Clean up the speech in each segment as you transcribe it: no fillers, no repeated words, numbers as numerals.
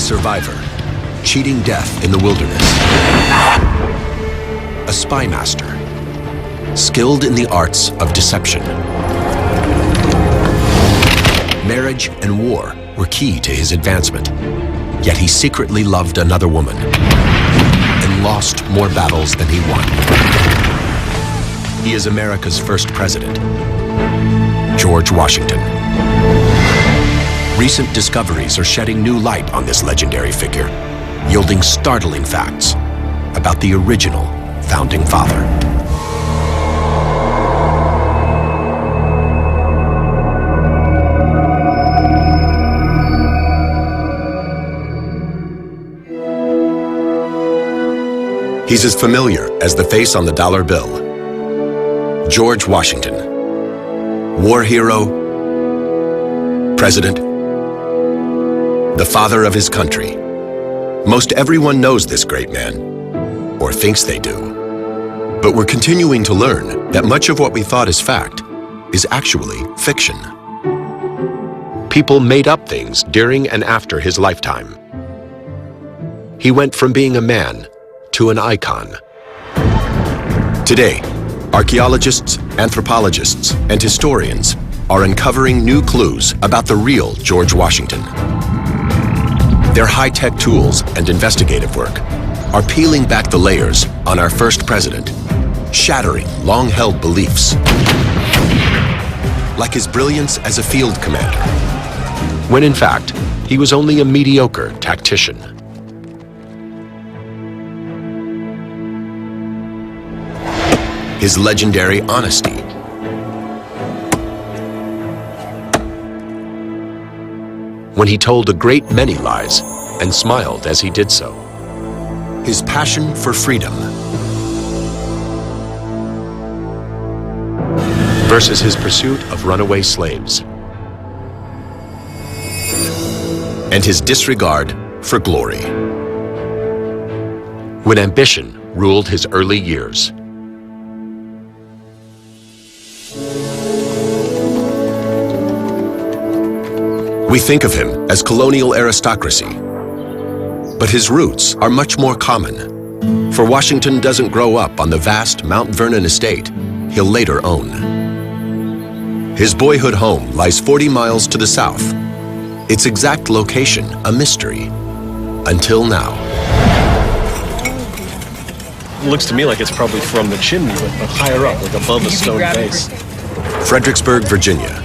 survivor, cheating death in the wilderness. A spy master, skilled in the arts of deception. Marriage and war were key to his advancement, yet he secretly loved another woman and lost more battles than he won. He is America's first president, George Washington. Recent discoveries are shedding new light on this legendary figure, yielding startling facts about the original founding father. He's as familiar as the face on the dollar bill. George Washington, war hero, president, the father of his country. Most everyone knows this great man, or thinks they do. But we're continuing to learn that much of what we thought is fact is actually fiction. People made up things during and after his lifetime. He went from being a man to an icon. Today, archaeologists, anthropologists, and historians are uncovering new clues about the real George Washington. Their high-tech tools and investigative work are peeling back the layers on our first president, shattering long-held beliefs, like his brilliance as a field commander, when in fact, he was only a mediocre tactician. His legendary honesty, when he told a great many lies and smiled as he did so. His passion for freedom versus his pursuit of runaway slaves. And his disregard for glory, when ambition ruled his early years. We think of him as colonial aristocracy, but his roots are much more common, for Washington doesn't grow up on the vast Mount Vernon estate he'll later own. His boyhood home lies 40 miles to the south, its exact location a mystery, until now. It looks to me like it's probably from the chimney, but higher up, like above a stone base. Fredericksburg, Virginia.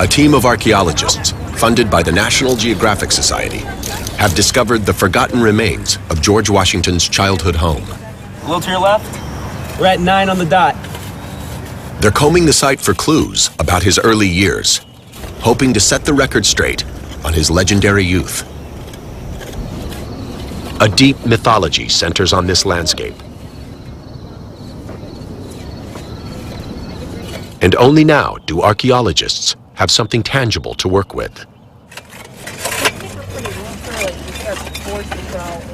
A team of archaeologists, funded by the National Geographic Society, have discovered the forgotten remains of George Washington's childhood home. A little to your left. We're at 9 on the dot. They're combing the site for clues about his early years, hoping to set the record straight on his legendary youth. A deep mythology centers on this landscape. And only now do archaeologists have something tangible to work with.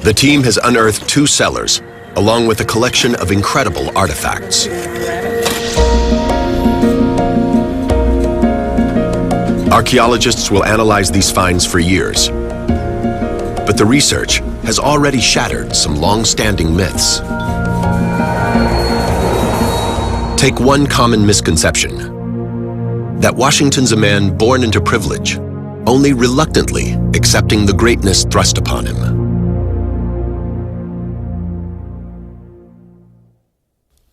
The team has unearthed 2 cellars, along with a collection of incredible artifacts. Archaeologists will analyze these finds for years, but the research has already shattered some long-standing myths. Take one common misconception: that Washington's a man born into privilege, only reluctantly accepting the greatness thrust upon him.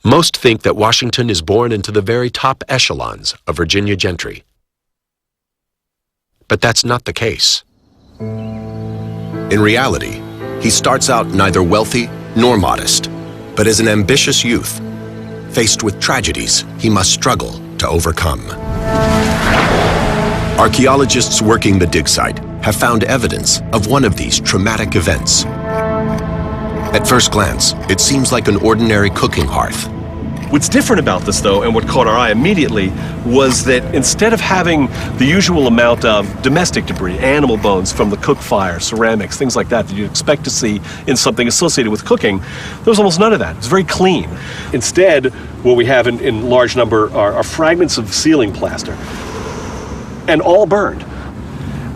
Most think that Washington is born into the very top echelons of Virginia gentry. But that's not the case. In reality, he starts out neither wealthy nor modest, but as an ambitious youth, faced with tragedies he must struggle to overcome. Archaeologists working the dig site have found evidence of one of these traumatic events. At first glance, it seems like an ordinary cooking hearth. What's different about this, though, and what caught our eye immediately, was that instead of having the usual amount of domestic debris, animal bones from the cook fire, ceramics, things like that you'd expect to see in something associated with cooking, there was almost none of that. It was very clean. Instead, what we have in large number are fragments of ceiling plaster, and all burned.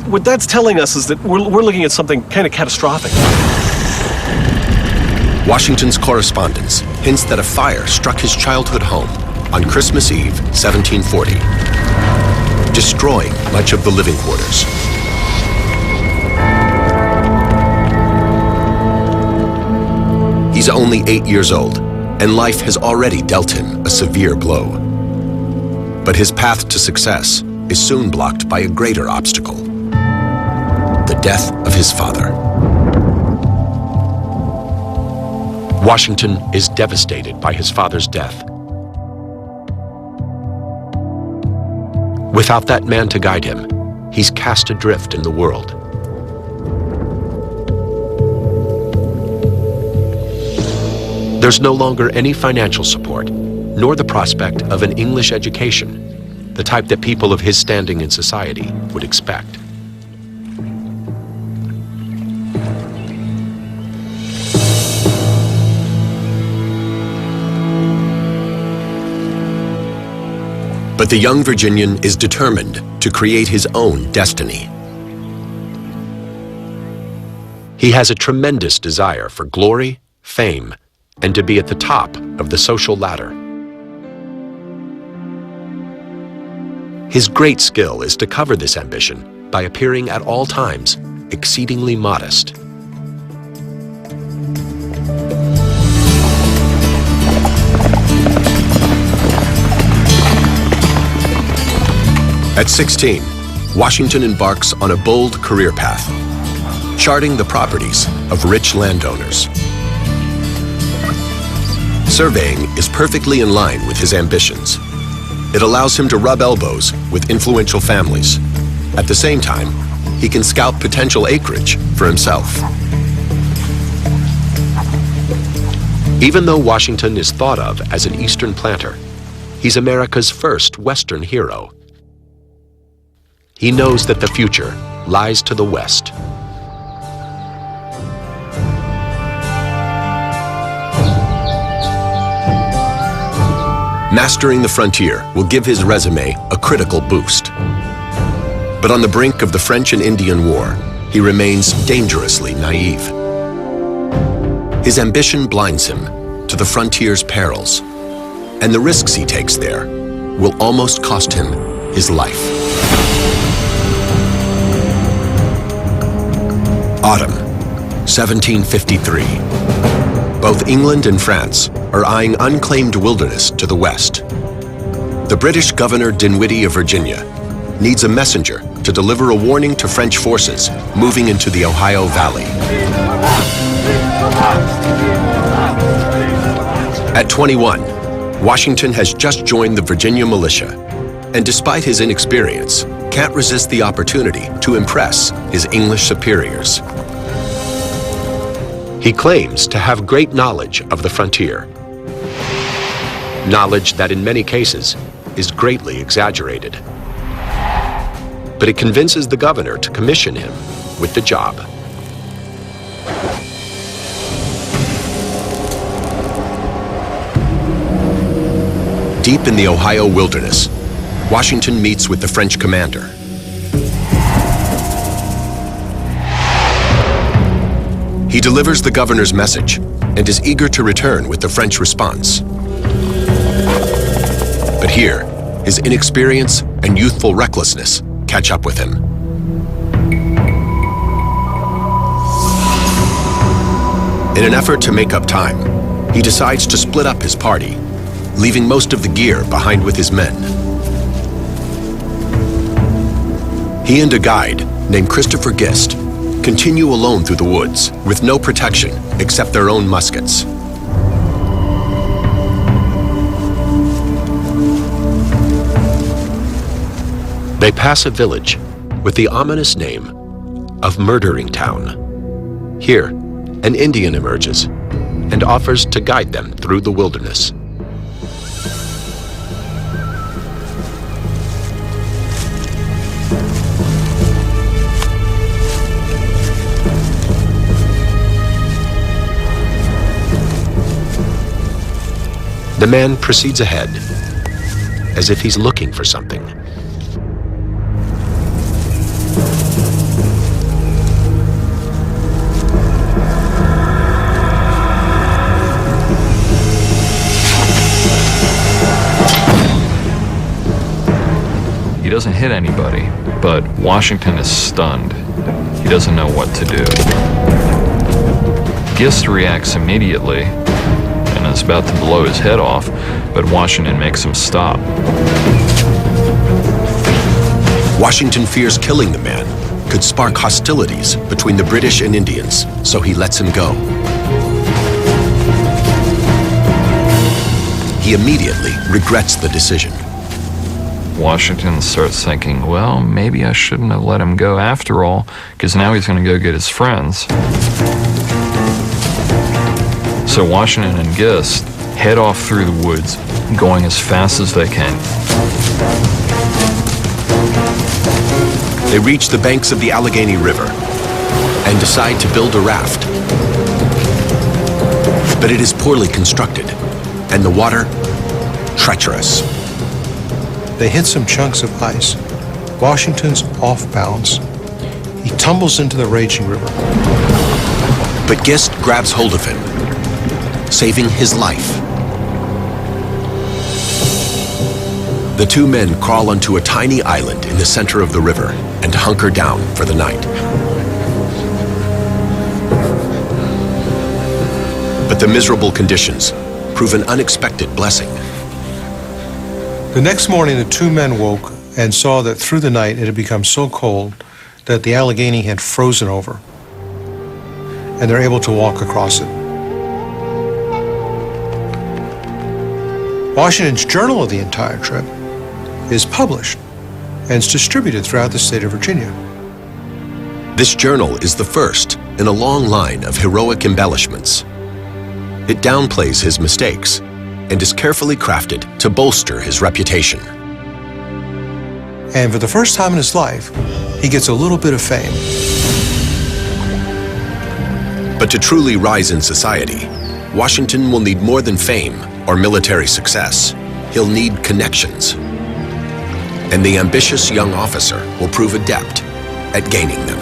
what that's telling us is that we're looking at something kind of catastrophic. Washington's correspondence hints that a fire struck his childhood home on Christmas Eve, 1740, destroying much of the living quarters. He's only 8 years old, and life has already dealt him a severe blow. But his path to success is soon blocked by a greater obstacle: the death of his father. Washington is devastated by his father's death. Without that man to guide him, he's cast adrift in the world. There's no longer any financial support, nor the prospect of an English education, the type that people of his standing in society would expect. But the young Virginian is determined to create his own destiny. He has a tremendous desire for glory, fame, and to be at the top of the social ladder. His great skill is to cover this ambition by appearing at all times exceedingly modest. At 16, Washington embarks on a bold career path, charting the properties of rich landowners. Surveying is perfectly in line with his ambitions. It allows him to rub elbows with influential families. At the same time, he can scout potential acreage for himself. Even though Washington is thought of as an Eastern planter, he's America's first Western hero. He knows that the future lies to the west. Mastering the frontier will give his resume a critical boost. But on the brink of the French and Indian War, he remains dangerously naive. His ambition blinds him to the frontier's perils, and the risks he takes there will almost cost him his life. Autumn, 1753. Both England and France are eyeing unclaimed wilderness to the west. The British Governor Dinwiddie of Virginia needs a messenger to deliver a warning to French forces moving into the Ohio Valley. At 21, Washington has just joined the Virginia militia, and despite his inexperience, can't resist the opportunity to impress his English superiors. He claims to have great knowledge of the frontier, knowledge that in many cases is greatly exaggerated. But it convinces the governor to commission him with the job. Deep in the Ohio wilderness, Washington meets with the French commander. He delivers the governor's message and is eager to return with the French response. But here, his inexperience and youthful recklessness catch up with him. In an effort to make up time, he decides to split up his party, leaving most of the gear behind with his men. He and a guide named Christopher Gist continue alone through the woods with no protection except their own muskets. They pass a village with the ominous name of Murdering Town. Here, an Indian emerges and offers to guide them through the wilderness. The man proceeds ahead, as if he's looking for something. He doesn't hit anybody, but Washington is stunned. He doesn't know what to do. Gist reacts immediately and is about to blow his head off, but Washington makes him stop. Washington fears killing the man could spark hostilities between the British and Indians, so he lets him go. He immediately regrets the decision. Washington starts thinking, well, maybe I shouldn't have let him go after all, because now he's going to go get his friends. So Washington and Gist head off through the woods, going as fast as they can. They reach the banks of the Allegheny River and decide to build a raft. But it is poorly constructed, and the water treacherous. They hit some chunks of ice. Washington's off balance. He tumbles into the raging river. But Gist grabs hold of him, saving his life. The two men crawl onto a tiny island in the center of the river and hunker down for the night. But the miserable conditions prove an unexpected blessing. The next morning, the two men woke and saw that through the night it had become so cold that the Allegheny had frozen over, and they're able to walk across it. Washington's journal of the entire trip is published and it's distributed throughout the state of Virginia. This journal is the first in a long line of heroic embellishments. It downplays his mistakes and is carefully crafted to bolster his reputation. And for the first time in his life, he gets a little bit of fame. But to truly rise in society, Washington will need more than fame or military success. He'll need connections. And the ambitious young officer will prove adept at gaining them.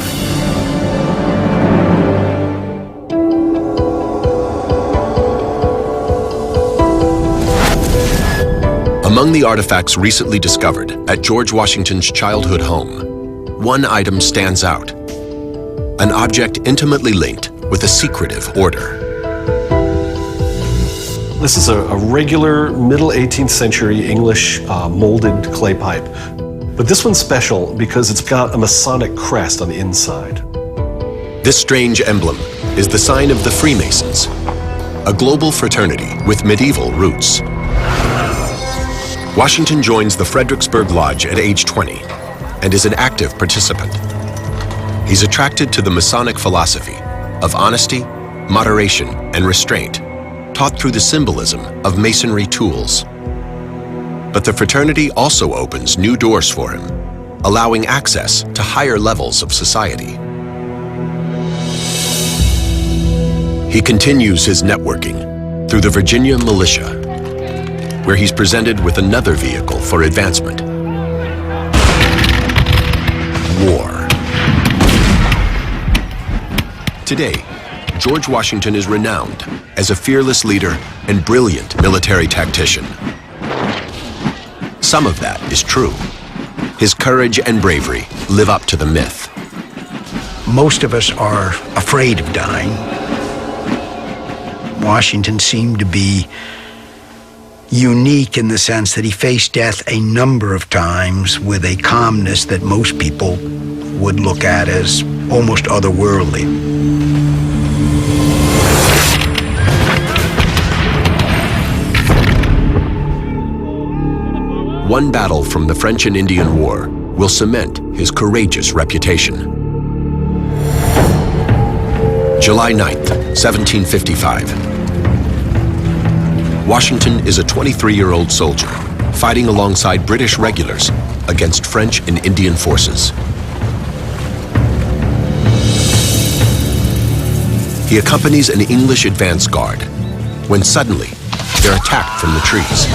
Among the artifacts recently discovered at George Washington's childhood home, one item stands out: an object intimately linked with a secretive order. This is a regular middle 18th century English molded clay pipe. But this one's special because it's got a Masonic crest on the inside. This strange emblem is the sign of the Freemasons, a global fraternity with medieval roots. Washington joins the Fredericksburg Lodge at age 20 and is an active participant. He's attracted to the Masonic philosophy of honesty, moderation, and restraint, taught through the symbolism of masonry tools. But the fraternity also opens new doors for him, allowing access to higher levels of society. He continues his networking through the Virginia militia, where he's presented with another vehicle for advancement: war. Today, George Washington is renowned as a fearless leader and brilliant military tactician. Some of that is true. His courage and bravery live up to the myth. Most of us are afraid of dying. Washington seemed to be unique in the sense that he faced death a number of times with a calmness that most people would look at as almost otherworldly. One battle from the French and Indian War will cement his courageous reputation. July 9th, 1755. Washington is a 23-year-old soldier fighting alongside British regulars against French and Indian forces. He accompanies an English advance guard when suddenly they're attacked from the trees.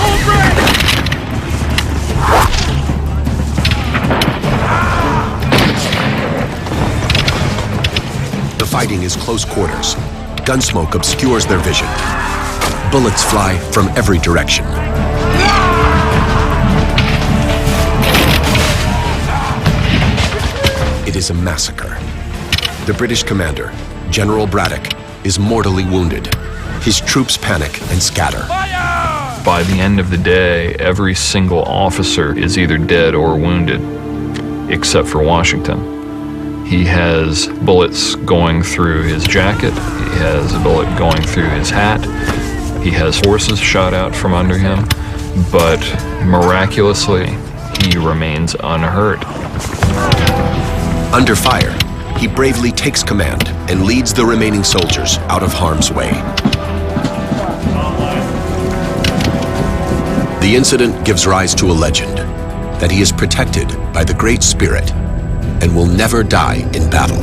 The fighting is close quarters. Gunsmoke obscures their vision. Bullets fly from every direction. is a massacre. The British commander, General Braddock, is mortally wounded. His troops panic and scatter. By the end of the day, every single officer is either dead or wounded, except for Washington. He has bullets going through his jacket. He has a bullet going through his hat. He has horses shot out from under him, but miraculously, he remains unhurt. Under fire, he bravely takes command and leads the remaining soldiers out of harm's way. The incident gives rise to a legend that he is protected by the Great Spirit and will never die in battle.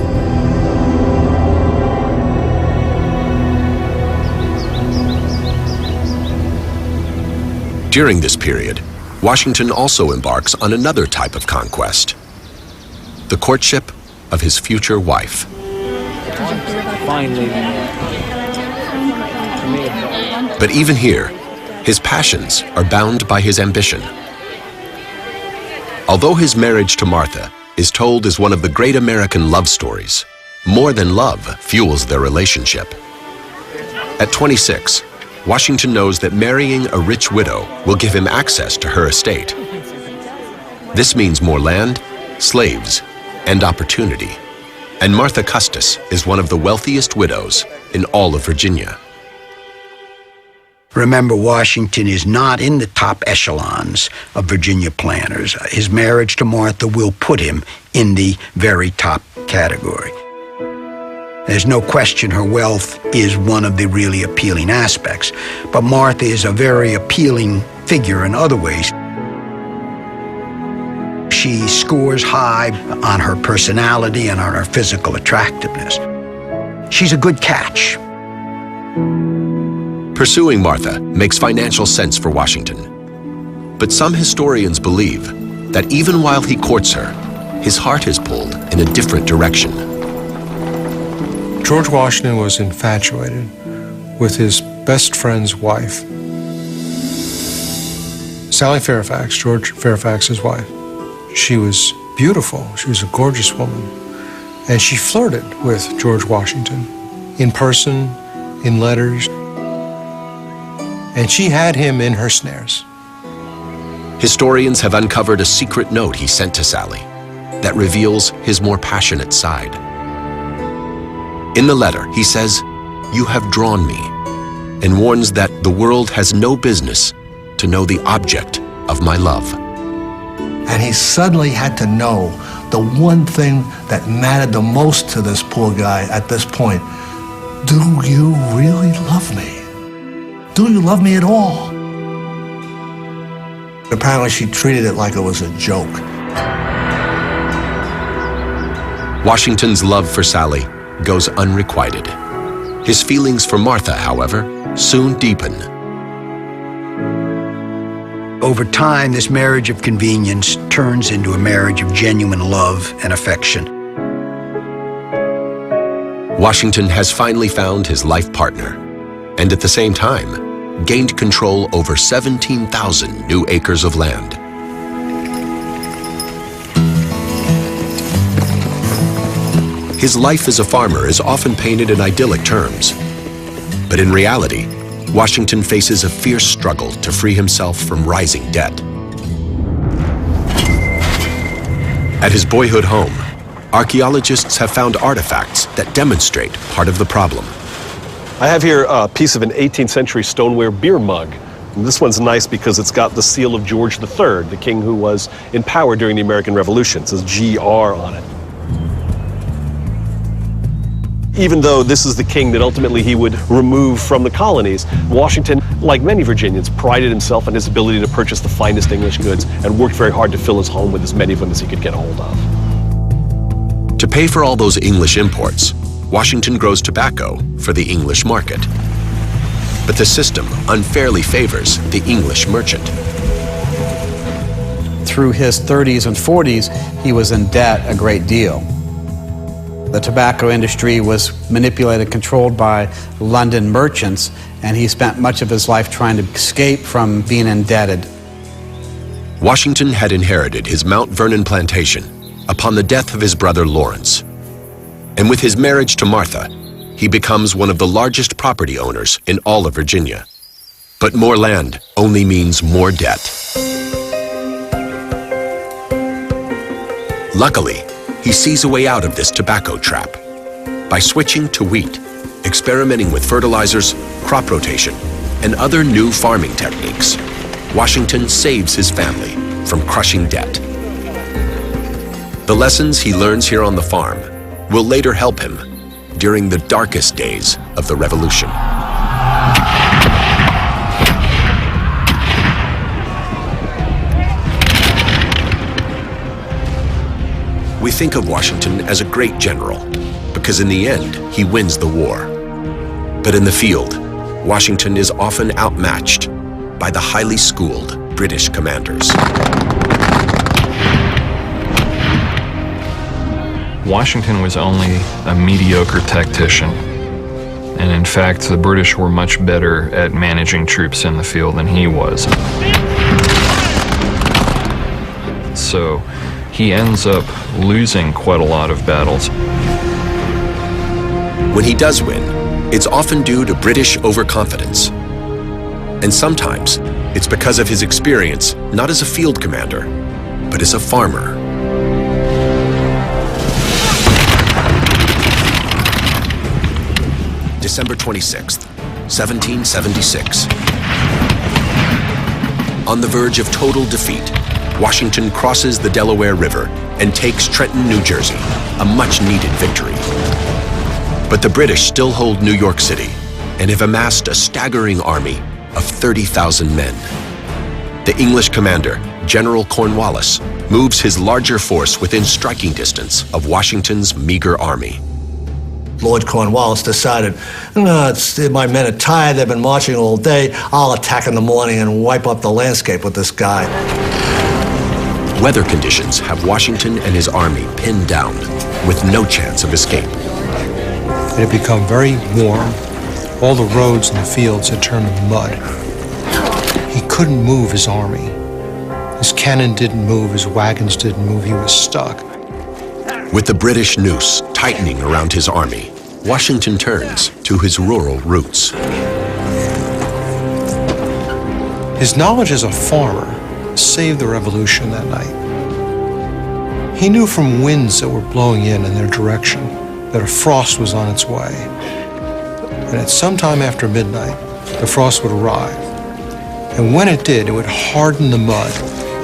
During this period, Washington also embarks on another type of conquest, the courtship of his future wife. But even here, his passions are bound by his ambition. Although his marriage to Martha is told as one of the great American love stories, more than love fuels their relationship. At 26, Washington knows that marrying a rich widow will give him access to her estate. This means more land, slaves, and opportunity. And Martha Custis is one of the wealthiest widows in all of Virginia. Remember, Washington is not in the top echelons of Virginia planners. His marriage to Martha will put him in the very top category. There's no question her wealth is one of the really appealing aspects, but Martha is a very appealing figure in other ways. She scores high on her personality and on her physical attractiveness. She's a good catch. Pursuing Martha makes financial sense for Washington. But some historians believe that even while he courts her, his heart is pulled in a different direction. George Washington was infatuated with his best friend's wife, Sally Fairfax, George Fairfax's wife. She was beautiful. She was a gorgeous woman. And she flirted with George Washington in person, in letters. And she had him in her snares. Historians have uncovered a secret note he sent to Sally that reveals his more passionate side. In the letter, he says, "You have drawn me," and warns that the world has no business to know the object of my love. And he suddenly had to know the one thing that mattered the most to this poor guy at this point. Do you really love me? Do you love me at all? Apparently she treated it like it was a joke. Washington's love for Sally goes unrequited. His feelings for Martha, however, soon deepen. Over time, this marriage of convenience turns into a marriage of genuine love and affection. Washington has finally found his life partner, and at the same time, gained control over 17,000 new acres of land. His life as a farmer is often painted in idyllic terms. But in reality, Washington faces a fierce struggle to free himself from rising debt. At his boyhood home, archaeologists have found artifacts that demonstrate part of the problem. I have here a piece of an 18th century stoneware beer mug. And this one's nice because it's got the seal of George III, the king who was in power during the American Revolution. It says GR on it. Even though this is the king that ultimately he would remove from the colonies, Washington, like many Virginians, prided himself on his ability to purchase the finest English goods and worked very hard to fill his home with as many of them as he could get a hold of. To pay for all those English imports, Washington grows tobacco for the English market. But the system unfairly favors the English merchant. Through his 30s and 40s, he was in debt a great deal. The tobacco industry was manipulated, controlled by London merchants, and he spent much of his life trying to escape from being indebted. Washington had inherited his Mount Vernon plantation upon the death of his brother Lawrence. And with his marriage to Martha, he becomes one of the largest property owners in all of Virginia. But more land only means more debt. Luckily, he sees a way out of this tobacco trap by switching to wheat, experimenting with fertilizers, crop rotation, and other new farming techniques. Washington saves his family from crushing debt. The lessons he learns here on the farm will later help him during the darkest days of the Revolution. We think of Washington as a great general because in the end, he wins the war. But in the field, Washington is often outmatched by the highly schooled British commanders. Washington was only a mediocre tactician. And in fact, the British were much better at managing troops in the field than he was. So he ends up losing quite a lot of battles. When he does win, it's often due to British overconfidence. And sometimes it's because of his experience, not as a field commander, but as a farmer. December 26th, 1776. On the verge of total defeat, Washington crosses the Delaware River and takes Trenton, New Jersey, a much-needed victory. But the British still hold New York City and have amassed a staggering army of 30,000 men. The English commander, General Cornwallis, moves his larger force within striking distance of Washington's meager army. Lord Cornwallis decided, my men are tired, they've been marching all day, I'll attack in the morning and wipe up the landscape with this guy. Weather conditions have Washington and his army pinned down with no chance of escape. It had become very warm. All the roads and the fields had turned to mud. He couldn't move his army. His cannon didn't move, his wagons didn't move, he was stuck. With the British noose tightening around his army, Washington turns to his rural roots. His knowledge as a farmer saved the Revolution that night. He knew from winds that were blowing in their direction that a frost was on its way. And at some time after midnight, the frost would arrive. And when it did, it would harden the mud,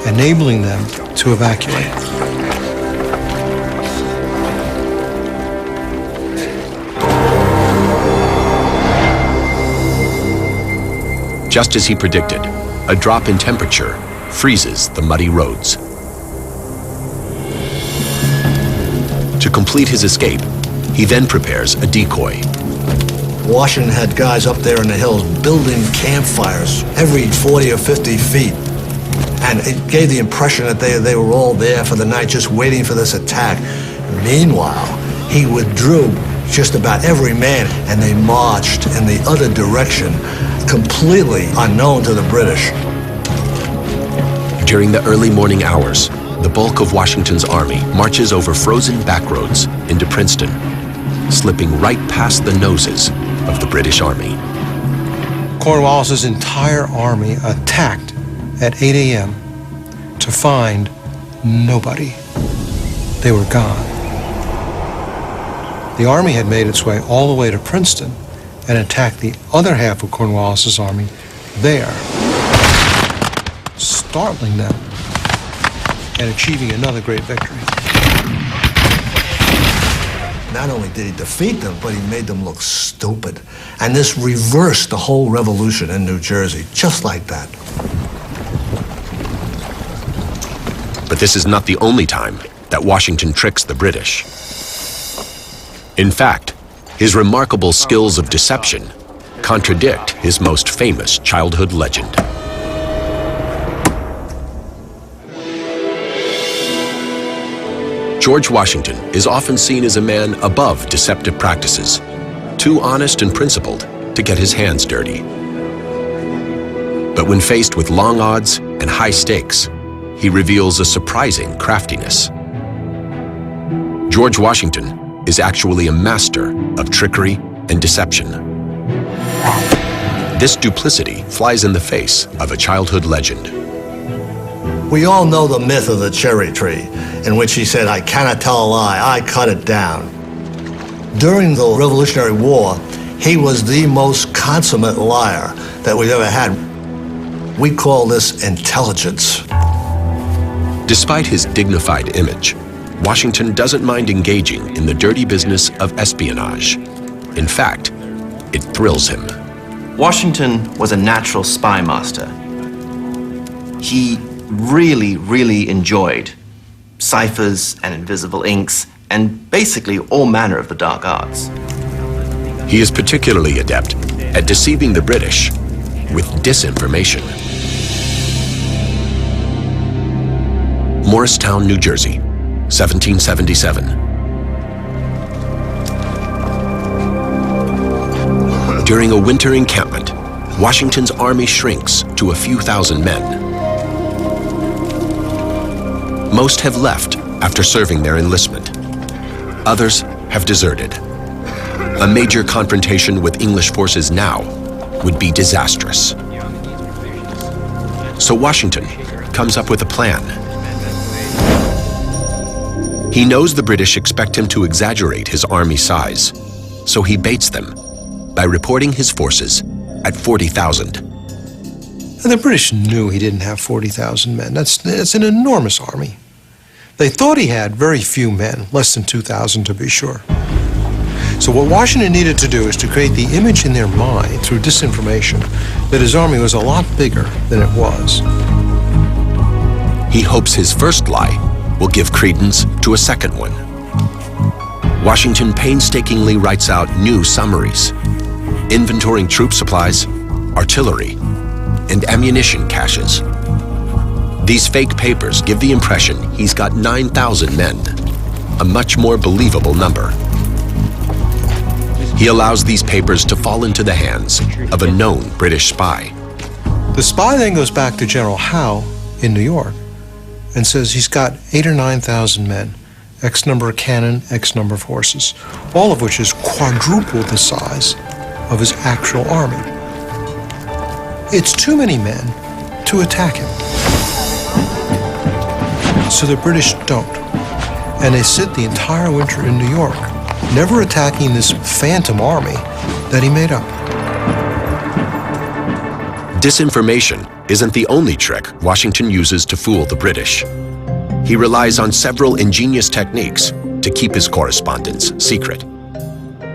enabling them to evacuate. Just as he predicted, a drop in temperature freezes the muddy roads. To complete his escape, he then prepares a decoy. Washington had guys up there in the hills building campfires every 40 or 50 feet. And it gave the impression that they were all there for the night just waiting for this attack. Meanwhile, he withdrew just about every man and they marched in the other direction, completely unknown to the British. During the early morning hours, the bulk of Washington's army marches over frozen back roads into Princeton, slipping right past the noses of the British Army. Cornwallis's entire army attacked at 8 a.m. to find nobody. They were gone. The army had made its way all the way to Princeton and attacked the other half of Cornwallis's army there, startling them and achieving another great victory. Not only did he defeat them, but he made them look stupid. And this reversed the whole revolution in New Jersey, just like that. But this is not the only time that Washington tricks the British. In fact, his remarkable skills of deception contradict his most famous childhood legend. George Washington is often seen as a man above deceptive practices, too honest and principled to get his hands dirty. But when faced with long odds and high stakes, he reveals a surprising craftiness. George Washington is actually a master of trickery and deception. This duplicity flies in the face of a childhood legend. We all know the myth of the cherry tree, in which he said, "I cannot tell a lie, I cut it down." During the Revolutionary War, he was the most consummate liar that we've ever had. We call this intelligence. Despite his dignified image, Washington doesn't mind engaging in the dirty business of espionage. In fact, it thrills him. Washington was a natural spy master. He really enjoyed ciphers and invisible inks and basically all manner of the dark arts. He is particularly adept at deceiving the British with disinformation. Morristown, New Jersey, 1777. During a winter encampment, Washington's army shrinks to a few thousand men. Most have left after serving their enlistment. Others have deserted. A major confrontation with English forces now would be disastrous. So Washington comes up with a plan. He knows the British expect him to exaggerate his army size, so he baits them by reporting his forces at 40,000. And the British knew he didn't have 40,000 men. That's an enormous army. They thought he had very few men, less than 2,000 to be sure. So what Washington needed to do is to create the image in their mind through disinformation that his army was a lot bigger than it was. He hopes his first lie will give credence to a second one. Washington painstakingly writes out new summaries, inventorying troop supplies, artillery, and ammunition caches. These fake papers give the impression he's got 9,000 men, a much more believable number. He allows these papers to fall into the hands of a known British spy. The spy then goes back to General Howe in New York and says he's got 8,000 or 9,000 men, X number of cannon, X number of horses, all of which is quadruple the size of his actual army. It's too many men to attack him. So the British don't. And they sit the entire winter in New York, never attacking this phantom army that he made up. Disinformation isn't the only trick Washington uses to fool the British. He relies on several ingenious techniques to keep his correspondence secret.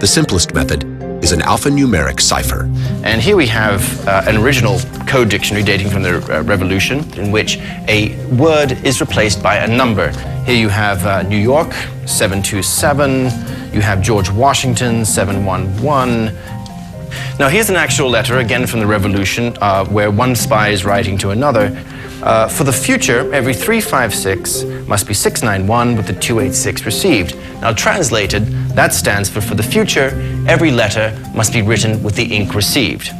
The simplest method is an alphanumeric cipher. And here we have an original code dictionary dating from the Revolution, in which a word is replaced by a number. Here you have New York, 727. You have George Washington, 711. Now here's an actual letter, again from the Revolution, where one spy is writing to another. For the future, every 356 must be 691 with the 286 received. Now translated, that stands for the future, every letter must be written with the ink received.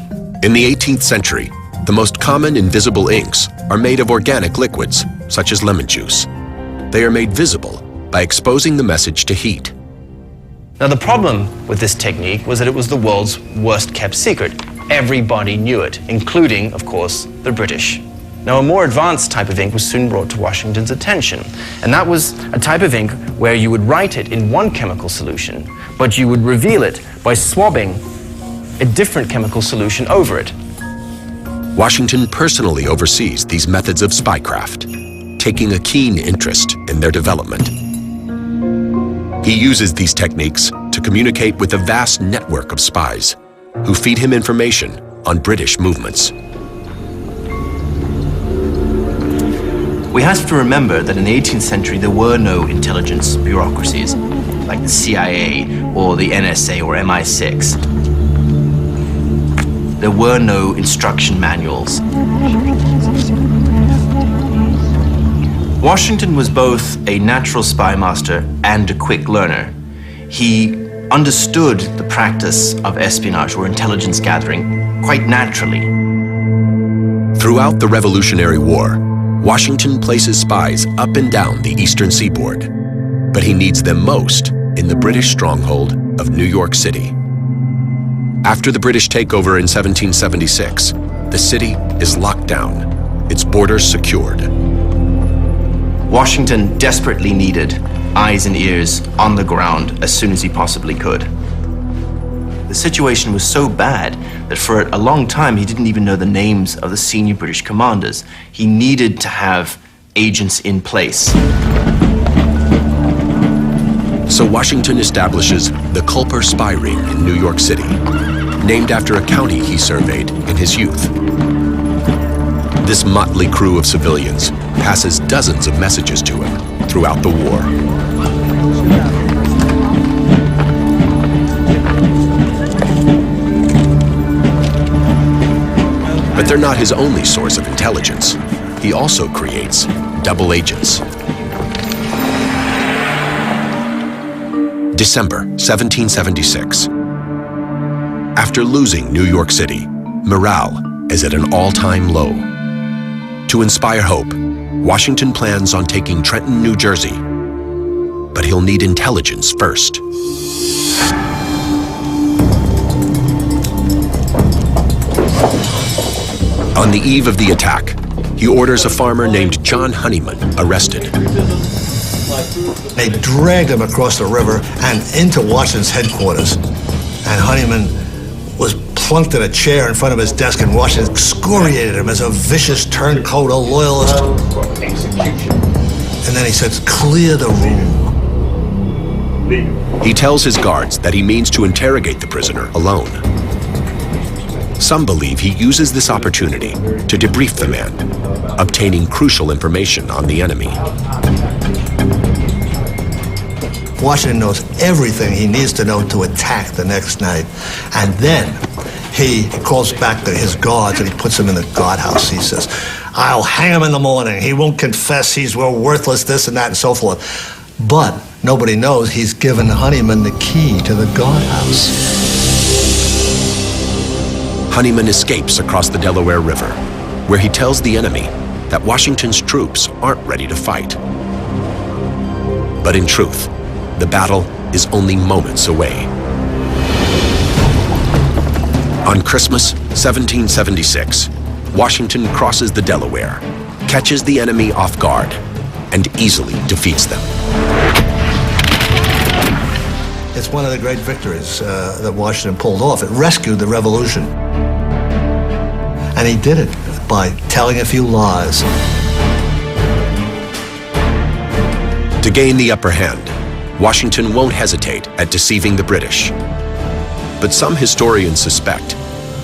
In the 18th century, the most common invisible inks are made of organic liquids, such as lemon juice. They are made visible by exposing the message to heat. Now the problem with this technique was that it was the world's worst kept secret. Everybody knew it, including, of course, the British. Now a more advanced type of ink was soon brought to Washington's attention, and that was a type of ink where you would write it in one chemical solution, but you would reveal it by swabbing a different chemical solution over it. Washington personally oversees these methods of spycraft, taking a keen interest in their development. He uses these techniques to communicate with a vast network of spies who feed him information on British movements. We have to remember that in the 18th century there were no intelligence bureaucracies like the CIA or the NSA or MI6. There were no instruction manuals. Washington was both a natural spy master and a quick learner. He understood the practice of espionage or intelligence gathering quite naturally. Throughout the Revolutionary War, Washington places spies up and down the eastern seaboard. but he needs them most in the British stronghold of New York City. After the British takeover in 1776, the city is locked down, its borders secured. Washington desperately needed eyes and ears on the ground as soon as he possibly could. The situation was so bad that for a long time he didn't even know the names of the senior British commanders. He needed to have agents in place. So Washington establishes the Culper Spy Ring in New York City, named after a county he surveyed in his youth. This motley crew of civilians passes dozens of messages to him throughout the war. But they're not his only source of intelligence. He also creates double agents. December 1776. After losing New York City, morale is at an all-time low. To inspire hope, Washington plans on taking Trenton, New Jersey, but he'll need intelligence first. On the eve of the attack, he orders a farmer named John Honeyman arrested. They dragged him across the river and into Washington's headquarters. And Honeyman was plunked in a chair in front of his desk, and Washington excoriated him as a vicious turncoat, a loyalist. And then he says, "Clear the room." He tells his guards that he means to interrogate the prisoner alone. Some believe he uses this opportunity to debrief the man, obtaining crucial information on the enemy. Washington knows everything he needs to know to attack the next night. And then he calls back to his guards and he puts them in the guardhouse. He says, "I'll hang him in the morning. He won't confess. He's worthless, this and that, and so forth." But nobody knows he's given Honeyman the key to the guardhouse. Honeyman escapes across the Delaware River, where he tells the enemy that Washington's troops aren't ready to fight. But in truth, the battle is only moments away. On Christmas 1776, Washington crosses the Delaware, catches the enemy off guard, and easily defeats them. It's one of the great victories that Washington pulled off. It rescued the Revolution. And he did it by telling a few lies. To gain the upper hand, Washington won't hesitate at deceiving the British. But some historians suspect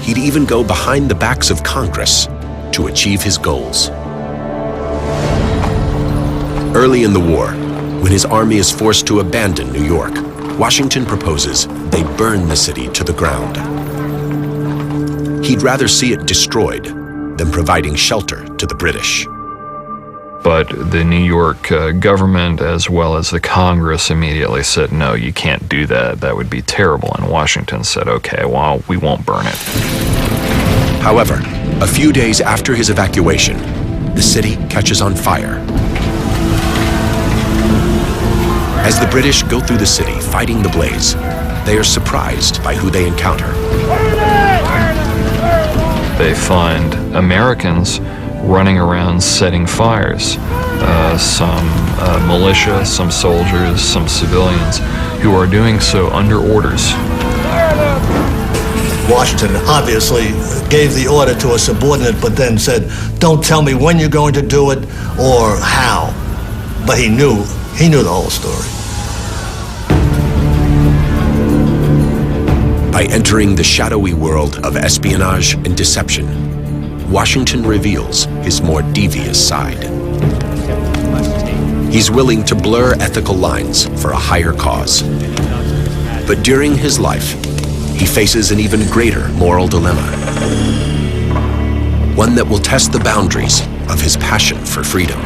he'd even go behind the backs of Congress to achieve his goals. Early in the war, when his army is forced to abandon New York, Washington proposes they burn the city to the ground. He'd rather see it destroyed than providing shelter to the British. But the New York government, as well as the Congress, immediately said, no, you can't do that. That would be terrible. And Washington said, okay, well, we won't burn it. However, a few days after his evacuation, the city catches on fire. As the British go through the city fighting the blaze, they are surprised by who they encounter. They find Americans running around setting fires. Some militia, some soldiers, some civilians who are doing so under orders. Washington obviously gave the order to a subordinate, but then said, "Don't tell me when you're going to do it or how." But he knew the whole story. By entering the shadowy world of espionage and deception, Washington reveals his more devious side. He's willing to blur ethical lines for a higher cause. But during his life, he faces an even greater moral dilemma. One that will test the boundaries of his passion for freedom.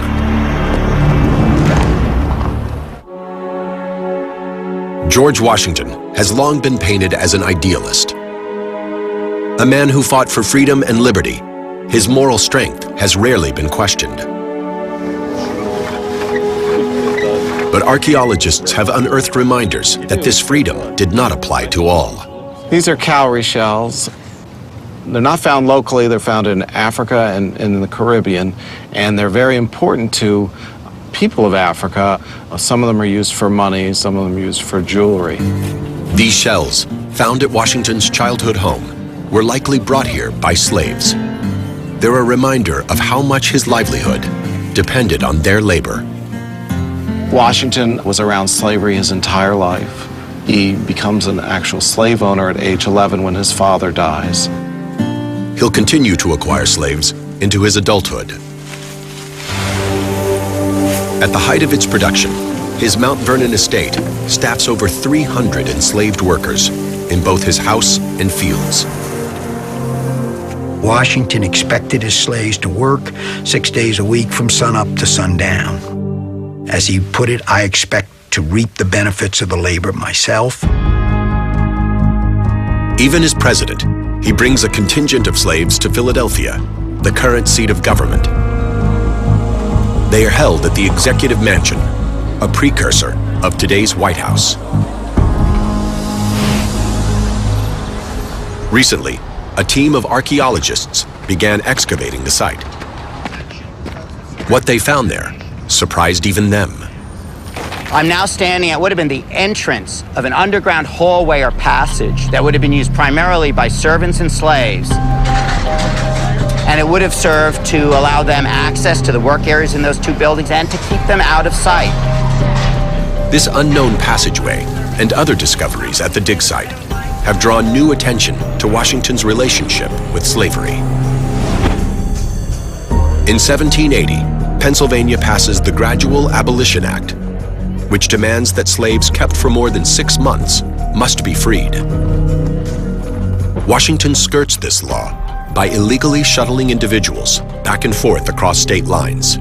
George Washington has long been painted as an idealist. A man who fought for freedom and liberty. His moral strength has rarely been questioned. But archaeologists have unearthed reminders that this freedom did not apply to all. These are cowrie shells. They're not found locally, they're found in Africa and in the Caribbean, and they're very important to people of Africa. Some of them are used for money, some of them are used for jewelry. These shells, found at Washington's childhood home, were likely brought here by slaves. They're a reminder of how much his livelihood depended on their labor. Washington was around slavery his entire life. He becomes an actual slave owner at age 11 when his father dies. He'll continue to acquire slaves into his adulthood. At the height of its production, his Mount Vernon estate staffs over 300 enslaved workers in both his house and fields. Washington expected his slaves to work 6 days a week from sunup to sundown. As he put it, I expect to reap the benefits of the labor myself. Even as president, he brings a contingent of slaves to Philadelphia, the current seat of government. They are held at the Executive Mansion, a precursor of today's White House. Recently, a team of archaeologists began excavating the site. What they found there surprised even them. I'm now standing at what would have been the entrance of an underground hallway or passage that would have been used primarily by servants and slaves. And it would have served to allow them access to the work areas in those two buildings and to keep them out of sight. This unknown passageway and other discoveries at the dig site have drawn new attention to Washington's relationship with slavery. In 1780, Pennsylvania passes the Gradual Abolition Act, which demands that slaves kept for more than 6 months must be freed. Washington skirts this law by illegally shuttling individuals back and forth across state lines.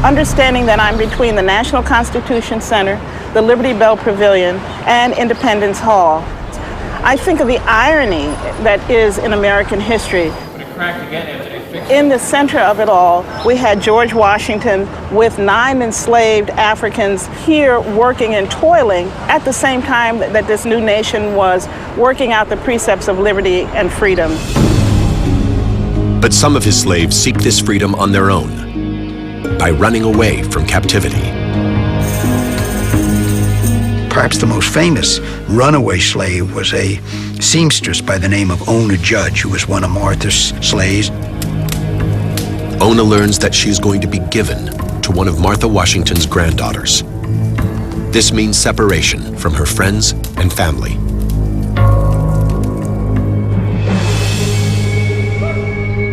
Understanding that I'm between the National Constitution Center, the Liberty Bell Pavilion, and Independence Hall, I think of the irony that is in American history. In the center of it all, we had George Washington with 9 enslaved Africans here working and toiling at the same time that this new nation was working out the precepts of liberty and freedom. But some of his slaves seek this freedom on their own by running away from captivity. Perhaps the most famous runaway slave was a seamstress by the name of Ona Judge, who was one of Martha's slaves. Ona learns that she is going to be given to one of Martha Washington's granddaughters. This means separation from her friends and family.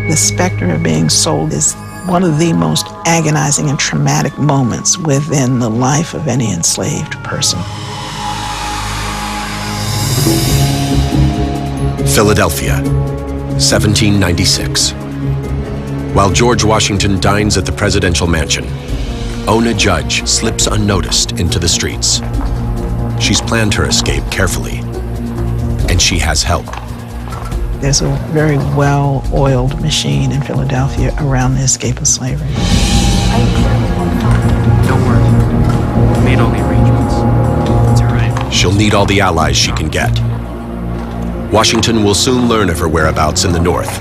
The specter of being sold is one of the most agonizing and traumatic moments within the life of any enslaved person. Philadelphia, 1796. While George Washington dines at the presidential mansion, Ona Judge slips unnoticed into the streets. She's planned her escape carefully, and she has help. There's a very well-oiled machine in Philadelphia around the escape of slavery. Don't worry. We made all the arrangements. It's all right. She'll need all the allies she can get. Washington will soon learn of her whereabouts in the North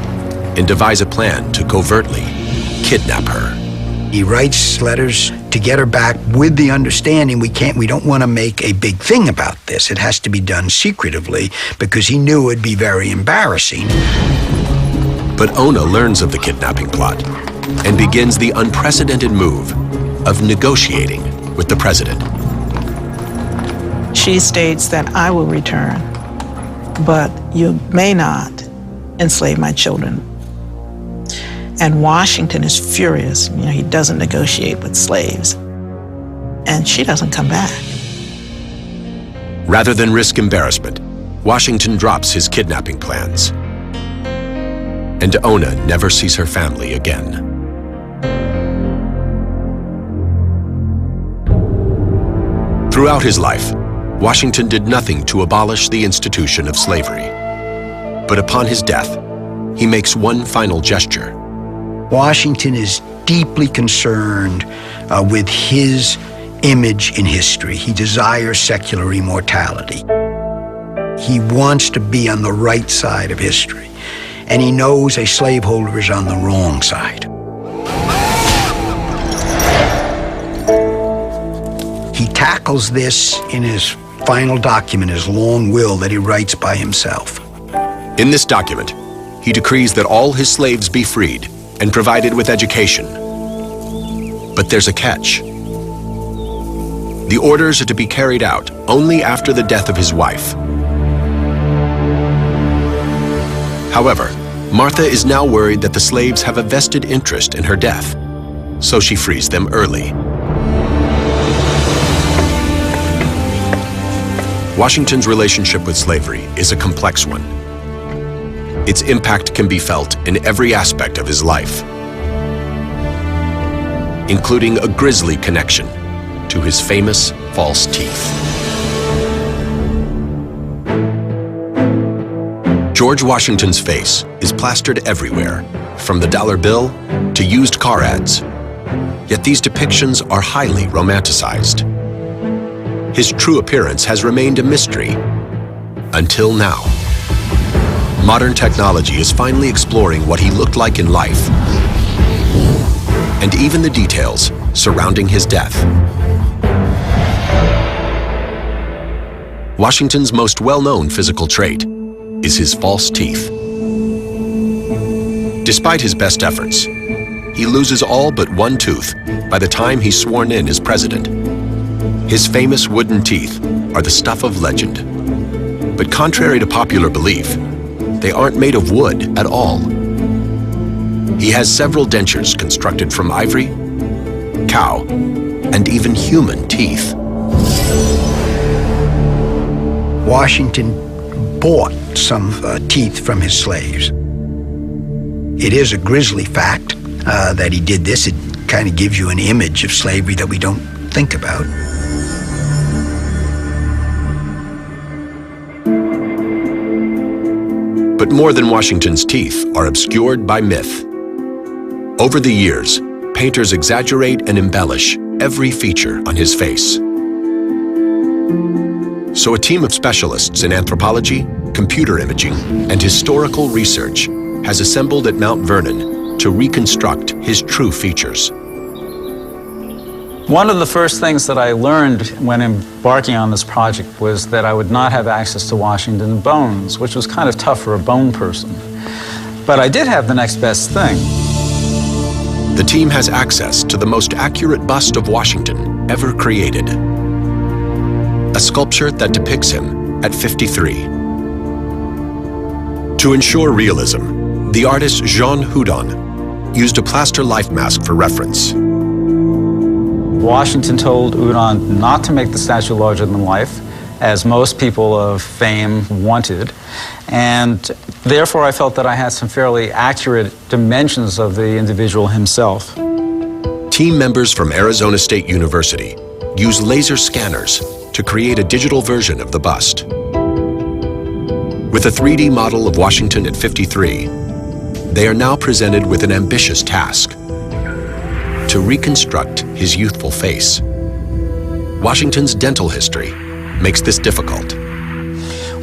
and devise a plan to covertly kidnap her. He writes letters to get her back with the understanding we don't want to make a big thing about this. It has to be done secretively because he knew it'd be very embarrassing. But Ona learns of the kidnapping plot and begins the unprecedented move of negotiating with the president. She states that I will return, but you may not enslave my children. And Washington is furious. He doesn't negotiate with slaves. And she doesn't come back. Rather than risk embarrassment, Washington drops his kidnapping plans. And Ona never sees her family again. Throughout his life, Washington did nothing to abolish the institution of slavery. But upon his death, he makes one final gesture. Washington is deeply concerned with his image in history. He desires secular immortality. He wants to be on the right side of history, and he knows a slaveholder is on the wrong side. He tackles this in his final document, his long will that he writes by himself. In this document, he decrees that all his slaves be freed and provided with education. But there's a catch. The orders are to be carried out only after the death of his wife. However, Martha is now worried that the slaves have a vested interest in her death, so she frees them early. Washington's relationship with slavery is a complex one. Its impact can be felt in every aspect of his life, including a grisly connection to his famous false teeth. George Washington's face is plastered everywhere, from the dollar bill to used car ads. Yet these depictions are highly romanticized. His true appearance has remained a mystery until now. Modern technology is finally exploring what he looked like in life, and even the details surrounding his death. Washington's most well-known physical trait is his false teeth. Despite his best efforts, he loses all but one tooth by the time he's sworn in as president. His famous wooden teeth are the stuff of legend. But contrary to popular belief, they aren't made of wood at all. He has several dentures constructed from ivory, cow, and even human teeth. Washington bought some teeth from his slaves. It is a grisly fact that he did this. It kind of gives you an image of slavery that we don't think about. But more than Washington's teeth are obscured by myth. Over the years, painters exaggerate and embellish every feature on his face. So a team of specialists in anthropology, computer imaging, and historical research has assembled at Mount Vernon to reconstruct his true features. One of the first things that I learned when embarking on this project was that I would not have access to Washington's bones, which was kind of tough for a bone person. But I did have the next best thing. The team has access to the most accurate bust of Washington ever created. A sculpture that depicts him at 53. To ensure realism, the artist Jean Houdon used a plaster life mask for reference. Washington told Houdon not to make the statue larger than life, as most people of fame wanted, and therefore I felt that I had some fairly accurate dimensions of the individual himself. Team members from Arizona State University use laser scanners to create a digital version of the bust. With a 3D model of Washington at 53, they are now presented with an ambitious task: to reconstruct his youthful face. Washington's dental history makes this difficult.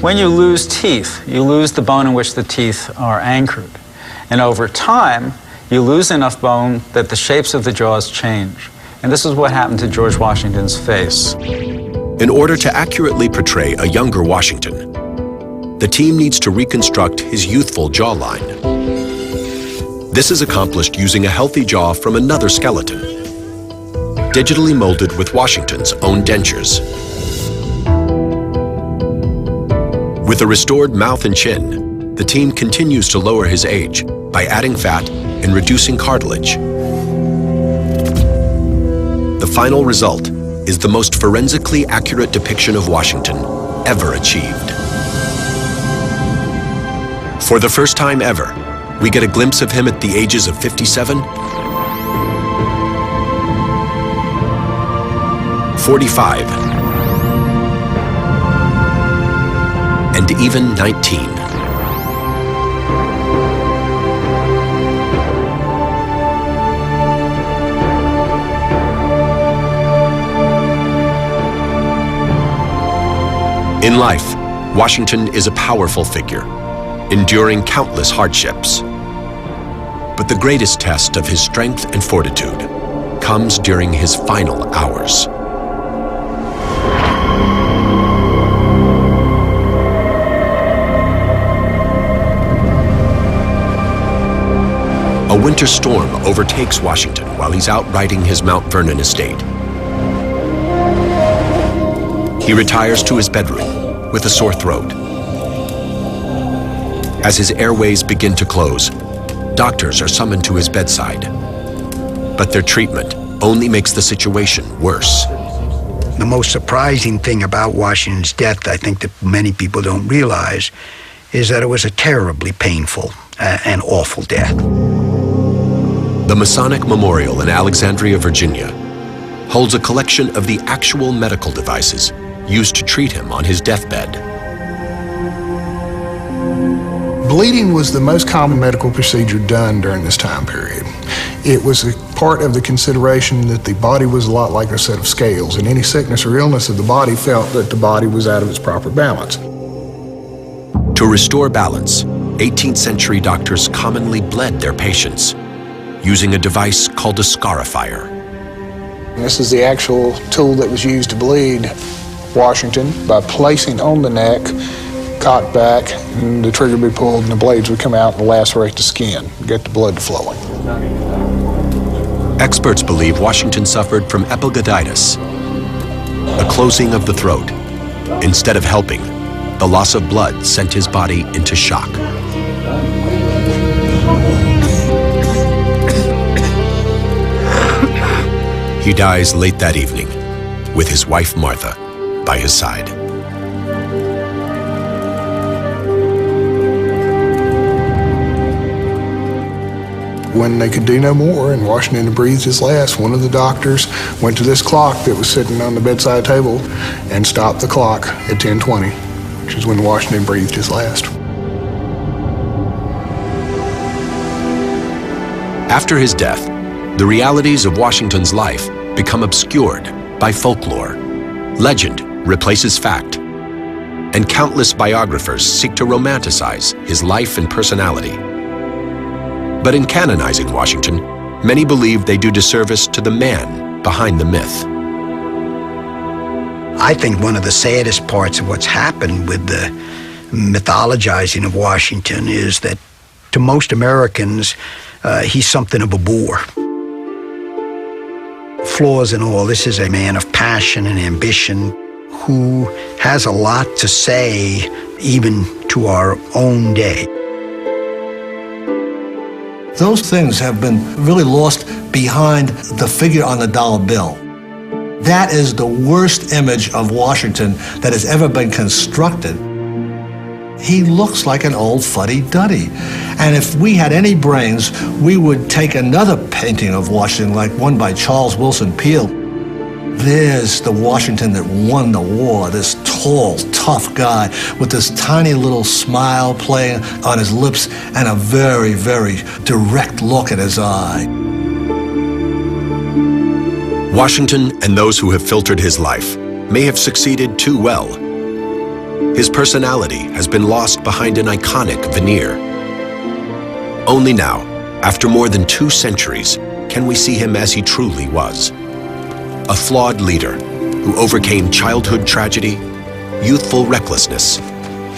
When you lose teeth, you lose the bone in which the teeth are anchored. And over time, you lose enough bone that the shapes of the jaws change. And this is what happened to George Washington's face. In order to accurately portray a younger Washington, the team needs to reconstruct his youthful jawline. This is accomplished using a healthy jaw from another skeleton, digitally molded with Washington's own dentures. With a restored mouth and chin, the team continues to lower his age by adding fat and reducing cartilage. The final result is the most forensically accurate depiction of Washington ever achieved. For the first time ever, we get a glimpse of him at the ages of 57, 45, and even 19. In life, Washington is a powerful figure, enduring countless hardships. But the greatest test of his strength and fortitude comes during his final hours. A winter storm overtakes Washington while he's out riding his Mount Vernon estate. He retires to his bedroom with a sore throat. As his airways begin to close, doctors are summoned to his bedside. But their treatment only makes the situation worse. The most surprising thing about Washington's death, I think that many people don't realize, is that it was a terribly painful and awful death. The Masonic Memorial in Alexandria, Virginia, holds a collection of the actual medical devices used to treat him on his deathbed. Bleeding was the most common medical procedure done during this time period. It was a part of the consideration that the body was a lot like a set of scales, and any sickness or illness of the body felt that the body was out of its proper balance. To restore balance, 18th century doctors commonly bled their patients using a device called a scarifier. This is the actual tool that was used to bleed Washington by placing on the neck, cocked back, and the trigger would be pulled and the blades would come out and lacerate the skin, get the blood flowing. Experts believe Washington suffered from epiglottitis, a closing of the throat. Instead of helping, the loss of blood sent his body into shock. He dies late that evening, with his wife Martha by his side. When they could do no more and Washington had breathed his last, one of the doctors went to this clock that was sitting on the bedside table and stopped the clock at 10:20, which is when Washington breathed his last. After his death, the realities of Washington's life become obscured by folklore. Legend replaces fact, and countless biographers seek to romanticize his life and personality. But in canonizing Washington, many believe they do disservice to the man behind the myth. I think one of the saddest parts of what's happened with the mythologizing of Washington is that to most Americans, he's something of a bore. Flaws and all, this is a man of passion and ambition who has a lot to say even to our own day. Those things have been really lost behind the figure on the dollar bill. That is the worst image of Washington that has ever been constructed. He looks like an old fuddy-duddy. And if we had any brains, we would take another painting of Washington, like one by Charles Wilson Peale. There's the Washington that won the war, this tall, tough guy with this tiny little smile playing on his lips and a very, very direct look in his eye. Washington and those who have filtered his life may have succeeded too well. His personality has been lost behind an iconic veneer. Only now, after more than 2 centuries, can we see him as he truly was. A flawed leader who overcame childhood tragedy, youthful recklessness,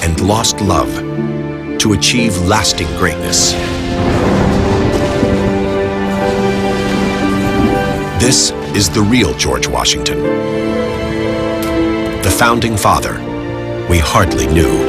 and lost love to achieve lasting greatness. This is the real George Washington, the founding father we hardly knew.